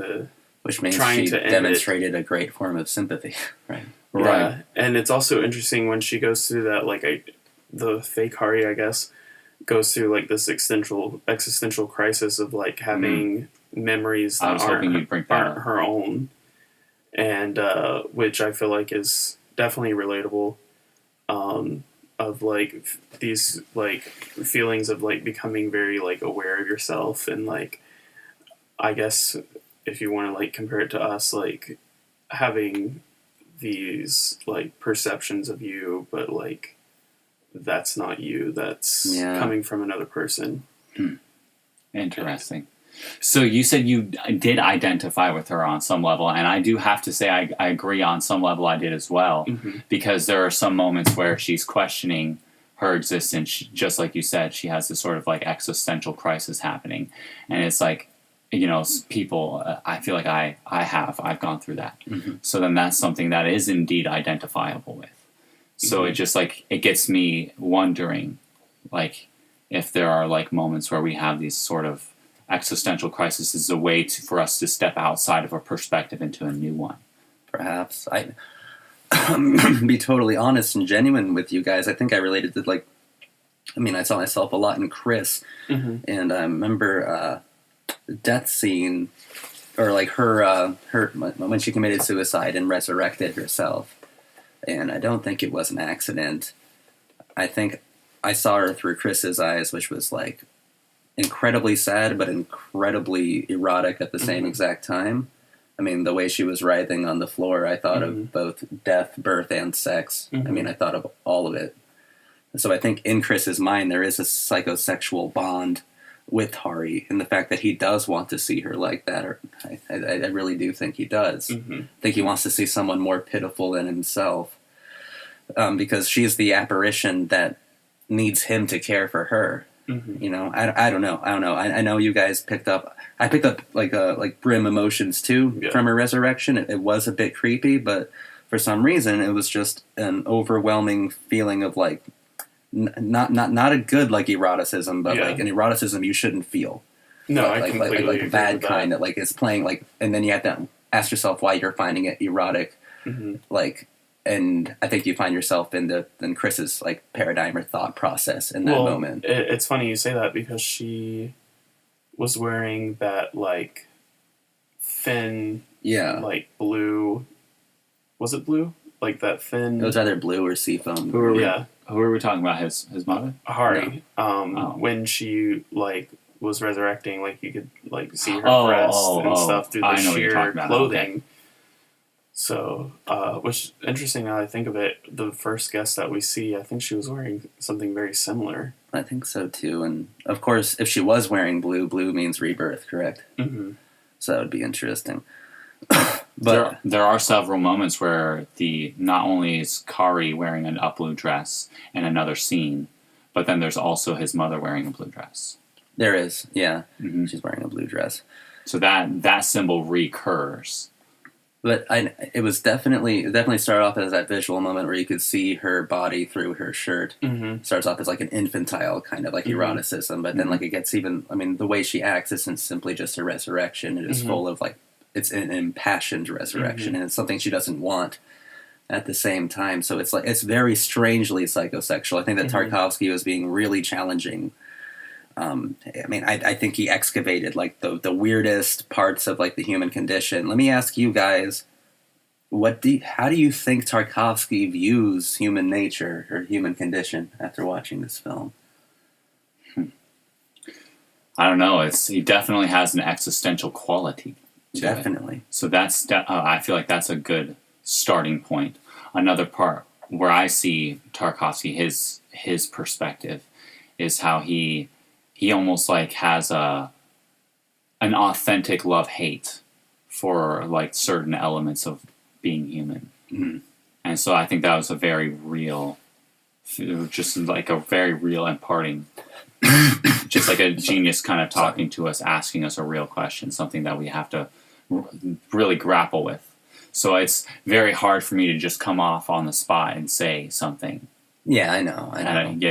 which means trying she to demonstrated a great form of sympathy, right? Yeah. Right. And it's also interesting when she goes through that, like the fake Hari, I guess, goes through like this existential crisis of like having memories that aren't her own, and which I feel like is definitely relatable. Of like these like feelings of like becoming very like aware of yourself, and like I guess if you want to like compare it to us, like having these like perceptions of you, but like that's not you, that's coming from another person. Interesting. So you said you did identify with her on some level, and I do have to say I agree on some level I did as well, because there are some moments where she's questioning her existence. Just like you said, she has this sort of like existential crisis happening, and it's like, you know, people, I feel like I've gone through that. So then that's something that is indeed identifiable with. So it just like, it gets me wondering, like, if there are like moments where we have these sort of existential crisis is a way for us to step outside of our perspective into a new one. Perhaps. I be totally honest and genuine with you guys. I think I related to like, I mean, I saw myself a lot in Chris, and I remember the death scene, or like her when she committed suicide and resurrected herself. And I don't think it was an accident. I think I saw her through Chris's eyes, which was like incredibly sad, but incredibly erotic at the same exact time. I mean, the way she was writhing on the floor, I thought of both death, birth, and sex. I mean, I thought of all of it. So I think in Chris's mind, there is a psychosexual bond with Hari, and the fact that he does want to see her like that, or I really do think he does. I think he wants to see someone more pitiful than himself, because she's the apparition that needs him to care for her. You know, I don't know. I know you guys picked up. I picked up like Brim emotions too from her resurrection. It was a bit creepy, but for some reason, it was just an overwhelming feeling of like not a good like eroticism, but like an eroticism you shouldn't feel. No, like, I completely like agree bad with kind that like is playing like, and then you have to ask yourself why you're finding it erotic, like. And I think you find yourself in Chris's like paradigm or thought process in that moment. It's funny you say that, because she was wearing that like thin, like blue. Was it blue? Like that thin. It was either blue or seafoam. Who are we talking about? His mother? Hari. When she like was resurrecting, like you could like see her breasts and stuff through the sheer clothing. Okay. So, which is interesting now I think of it, the first guest that we see, I think she was wearing something very similar. I think so too. And of course, if she was wearing blue, blue means rebirth, correct? Mm-hmm. So that would be interesting. But there are several moments where not only is Kari wearing an blue dress in another scene, but then there's also his mother wearing a blue dress. There is, yeah. Mm-hmm. She's wearing a blue dress. So that symbol recurs. But it was definitely started off as that visual moment where you could see her body through her shirt. Mm-hmm. Starts off as like an infantile kind of like eroticism, but then like it gets even. I mean, the way she acts isn't simply just a resurrection; it is full of like it's an impassioned resurrection, and it's something she doesn't want at the same time. So it's like it's very strangely psychosexual. I think that Tarkovsky was being really challenging. I mean, I think he excavated like the weirdest parts of like the human condition. Let me ask you guys, how do you think Tarkovsky views human nature or human condition after watching this film? I don't know. He definitely has an existential quality to Definitely. it. So I feel like that's a good starting point. Another part where I see Tarkovsky, his perspective is how he almost like has an authentic love-hate for like certain elements of being human. Mm-hmm. And so I think that was a very real, just like a very real imparting, just like a genius kind of talking to us, asking us a real question, something that we have to really grapple with. So it's very hard for me to just come off on the spot and say something. Yeah, I know. And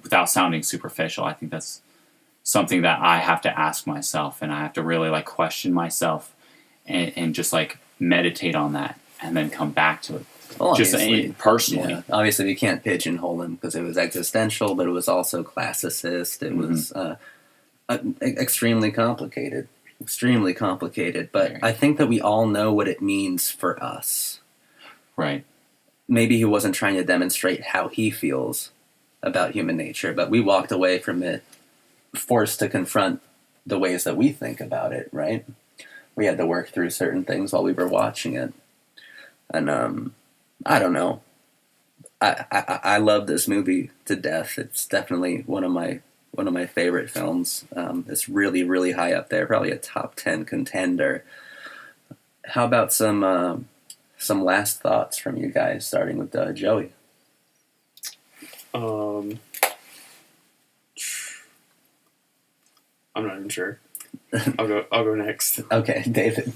without sounding superficial, I think that's something that I have to ask myself, and I have to really like question myself and just like meditate on that and then come back to it. Well, just personally. Yeah. Obviously, you can't pigeonhole him because it was existential, but it was also classicist. It was extremely complicated. Extremely complicated. But I think that we all know what it means for us. Right. Maybe he wasn't trying to demonstrate how he feels about human nature, but we walked away from it forced to confront the ways that we think about it, right? We had to work through certain things while we were watching it. And I don't know. I love this movie to death. It's definitely one of my favorite films. It's really, really high up there, probably a top 10 contender. How about some last thoughts from you guys, starting with Joey? I'm not even sure. I'll go next. Okay, David.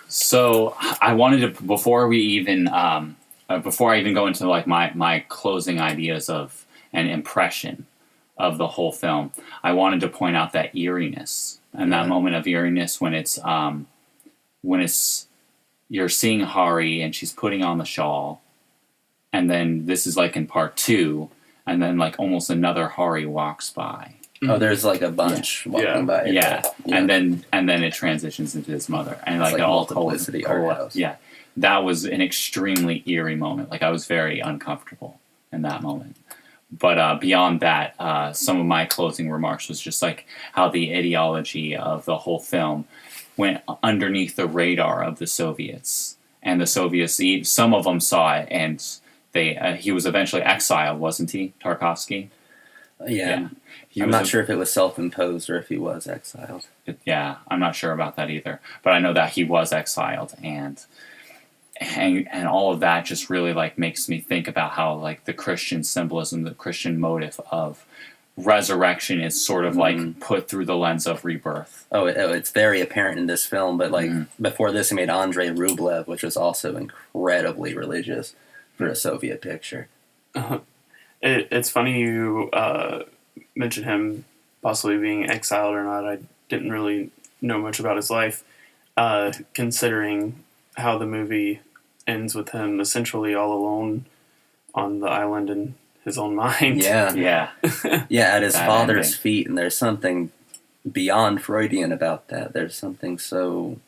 So I wanted to before I even go into like my closing ideas of an impression of the whole film, I wanted to point out that eeriness and that moment of eeriness when it's you're seeing Hari and she's putting on the shawl, and then this is like in part 2, and then like almost another Hari walks by. Oh, there's like a bunch walking by. Yeah. And then it transitions into his mother, and like all multiplicity art house. Yeah, that was an extremely eerie moment. Like I was very uncomfortable in that moment. But beyond that, some of my closing remarks was just like how the ideology of the whole film went underneath the radar of the Soviets, and the Soviets, some of them saw it, and he was eventually exiled, wasn't he, Tarkovsky? Yeah. I'm not sure if it was self-imposed or if he was exiled. Yeah, I'm not sure about that either. But I know that he was exiled, and all of that just really like makes me think about how like the Christian symbolism, the Christian motive of resurrection is sort of like put through the lens of rebirth. It's very apparent in this film, but like before this he made Andrei Rublev, which was also incredibly religious for a Soviet picture. It's funny you mentioned him possibly being exiled or not. I didn't really know much about his life, considering how the movie ends with him essentially all alone on the island in his own mind. Yeah, at his father's feet, and there's something beyond Freudian about that. There's something so,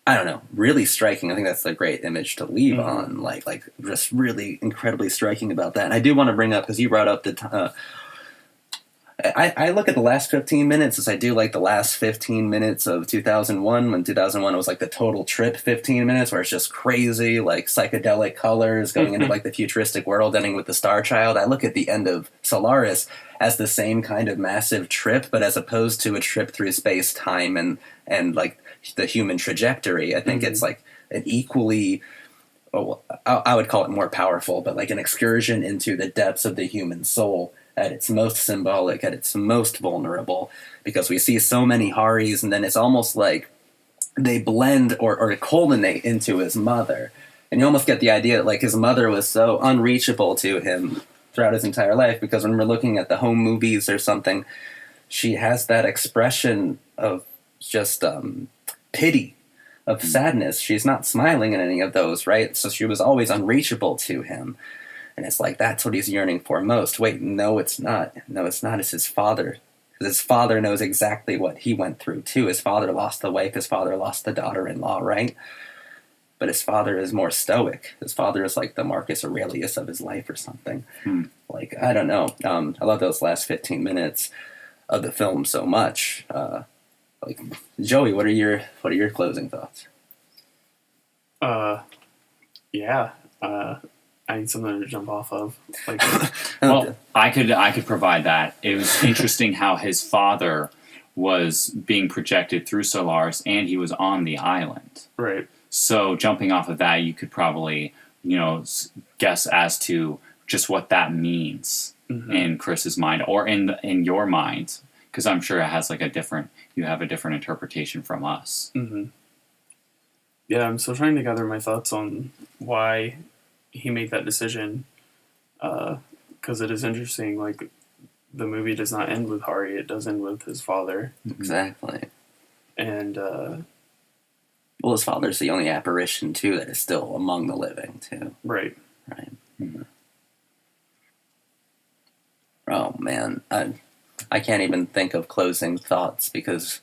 I don't know, really striking. I think that's a great image to leave on, like just really incredibly striking about that. And I do want to bring up, because you brought up I look at the last 15 minutes as I do like the last 15 minutes of 2001, when 2001 was like the total trip 15 minutes where it's just crazy, like psychedelic colors going into like the futuristic world, ending with the Star Child. I look at the end of Solaris as the same kind of massive trip, but as opposed to a trip through space, time, and like the human trajectory, I think it's like an equally, I would call it more powerful, but like an excursion into the depths of the human soul at its most symbolic, at its most vulnerable, because we see so many Haris, and then it's almost like they blend or culminate into his mother. And you almost get the idea that like his mother was so unreachable to him throughout his entire life, because when we're looking at the home movies or something, she has that expression of just pity, of sadness. She's not smiling in any of those, right? So she was always unreachable to him. And it's like, that's what he's yearning for most. Wait, no, it's not. No, it's not. It's his father. Because his father knows exactly what he went through, too. His father lost the wife. His father lost the daughter-in-law, right? But his father is more stoic. His father is like the Marcus Aurelius of his life or something. Like, I don't know. I love those last 15 minutes of the film so much. Like, Joey, what are your closing thoughts? Yeah. I need something to jump off of. Like, well, I could provide that. It was interesting how his father was being projected through Solaris, and he was on the island. right. So jumping off of that, you could probably, guess as to just what that means in Chris's mind, or in your mind, because I'm sure it has like you have a different interpretation from us. Yeah, I'm still trying to gather my thoughts on why he made that decision, because it is interesting. Like, the movie does not end with Hari; it does end with his father. Exactly. And well, his father's the only apparition too that is still among the living too. right. Right. Oh man, I can't even think of closing thoughts, because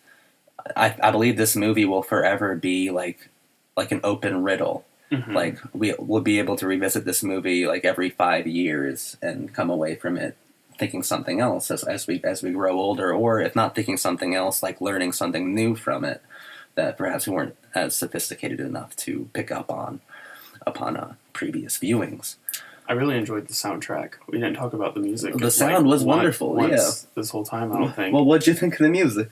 I believe this movie will forever be like an open riddle. Like, we'll be able to revisit this movie like every 5 years and come away from it thinking something else as we grow older, or if not thinking something else, like learning something new from it that perhaps we weren't as sophisticated enough to pick up on upon previous viewings. I really enjoyed the soundtrack. We didn't talk about the music. The sound was wonderful. Once this whole time, I don't think. Well, what'd you think of the music?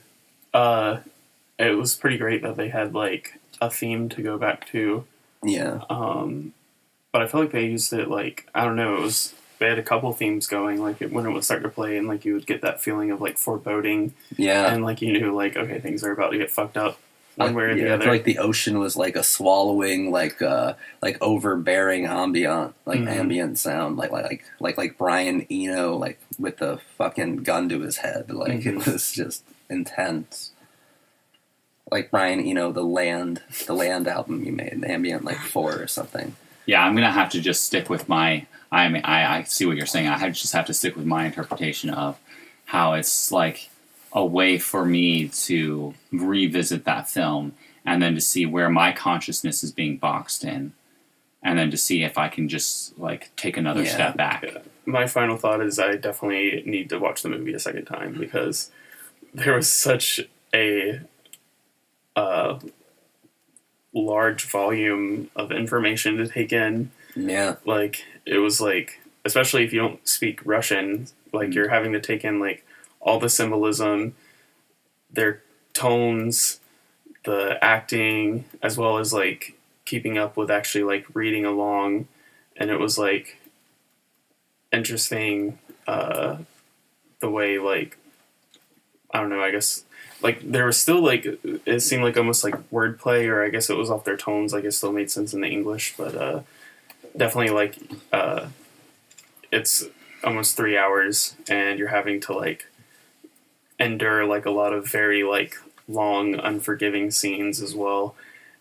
It was pretty great that they had like a theme to go back to. Yeah. But I feel like they used it like, I don't know, they had a couple themes going, like when it would start to play, and like you would get that feeling of like foreboding. Yeah. And like you knew like, okay, things are about to get fucked up one way or the I other. feel like the ocean was like a swallowing, like overbearing ambient sound, like Brian Eno, like with the fucking gun to his head, like it was just intense. Like Brian Eno, the land album you made, the ambient like 4 or something. Yeah, I'm gonna have to just stick with my. I see what you're saying. Just have to stick with my interpretation of how it's like a way for me to revisit that film, and then to see where my consciousness is being boxed in, and then to see if I can just like take another step back. Yeah. My final thought is I definitely need to watch the movie a second time, because there was such a large volume of information to take in. Yeah. Like, it was like, especially if you don't speak Russian, like you're having to take in like all the symbolism, their tones, the acting, as well as like keeping up with actually like reading along. And it was like interesting, the way like, I don't know, I guess like there was still like, it seemed like almost like wordplay, or I guess it was off their tones, like it still made sense in the English, but definitely like it's almost 3 hours, and you're having to like endure like a lot of very like long, unforgiving scenes as well.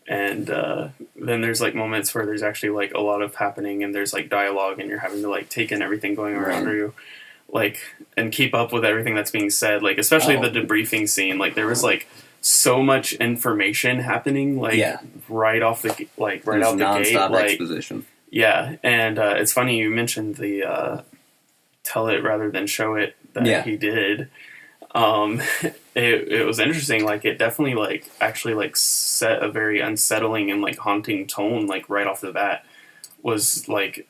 And then there's like moments where there's actually like a lot of happening, and there's like dialogue, and you're having to like take in everything going around you, like, and keep up with everything that's being said, like especially the debriefing scene. Like there was like so much information happening, like right off the like right out the gate, like exposition. And it's funny you mentioned the tell it rather than show it. Yeah. he did. It was interesting. Like, it definitely like actually like set a very unsettling and like haunting tone. Like right off the bat, was like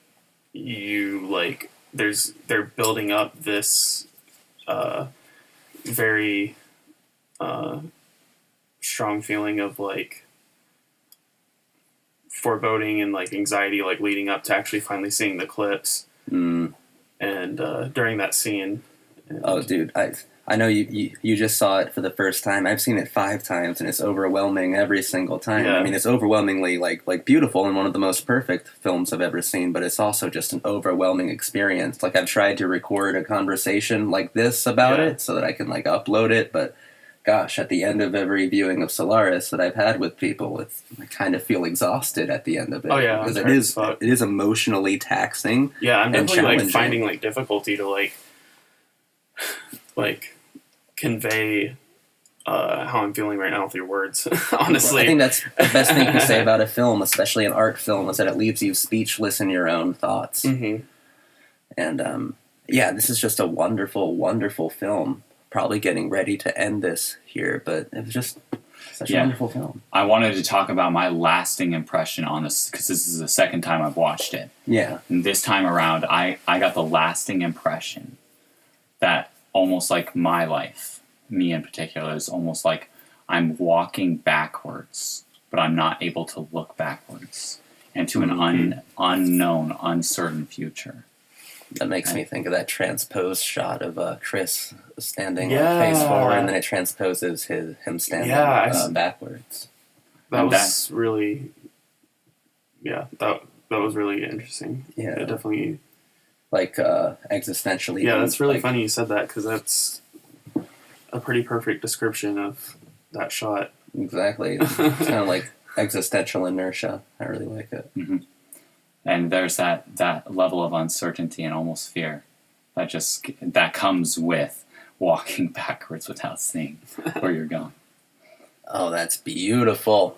they're building up this very strong feeling of like foreboding and like anxiety, like leading up to actually finally seeing the clips. Mm. And during that scene, Oh, dude, I know you just saw it for the first time. I've seen it 5 times, and it's overwhelming every single time. Yeah. I mean, it's overwhelmingly like beautiful and one of the most perfect films I've ever seen. But it's also just an overwhelming experience. Like, I've tried to record a conversation like this about it so that I can like upload it, but gosh, at the end of every viewing of Solaris that I've had with people, I kind of feel exhausted at the end of it. Oh, yeah, because I'm sure it is emotionally taxing. yeah, I'm and definitely like challenging. finding like difficulty to like convey how I'm feeling right now through words. Honestly, I think that's the best thing to say about a film, especially an art film, is that it leaves you speechless in your own thoughts. Mm-hmm. And yeah, this is just a wonderful, wonderful film. Probably getting ready to end this here, but it was just such a wonderful film. I wanted to talk about my lasting impression on this, because this is the second time I've watched it. Yeah. And this time around, I got the lasting impression that almost like my life, me in particular, is almost like I'm walking backwards, but I'm not able to look backwards into an unknown, uncertain future. That makes me think of that transposed shot of Chris standing Yeah. face forward, and then it transposes him standing backwards. That really, that was really interesting. Yeah. It definitely. Like existentially. Yeah, that's really like, funny you said that, because that's a pretty perfect description of that shot. Exactly. It's kind of like existential inertia. I really like it. Mm-hmm. And there's that level of uncertainty and almost fear that comes with walking backwards without seeing where you're going. Oh, that's beautiful.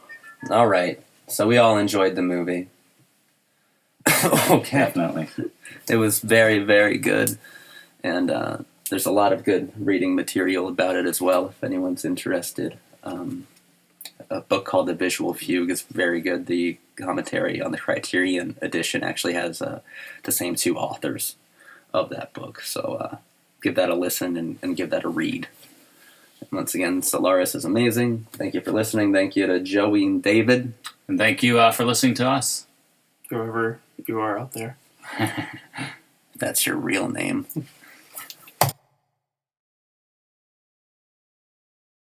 All right. So we all enjoyed the movie. Okay. Definitely. It was very, very good. And there's a lot of good reading material about it as well, if anyone's interested. A book called The Visual Fugue is very good. The commentary on the Criterion edition actually has the same 2 authors of that book. So give that a listen and give that a read. And once again, Solaris is amazing. Thank you for listening. Thank you to Joey and David. And thank you for listening to us. Whoever you are out there. That's your real name.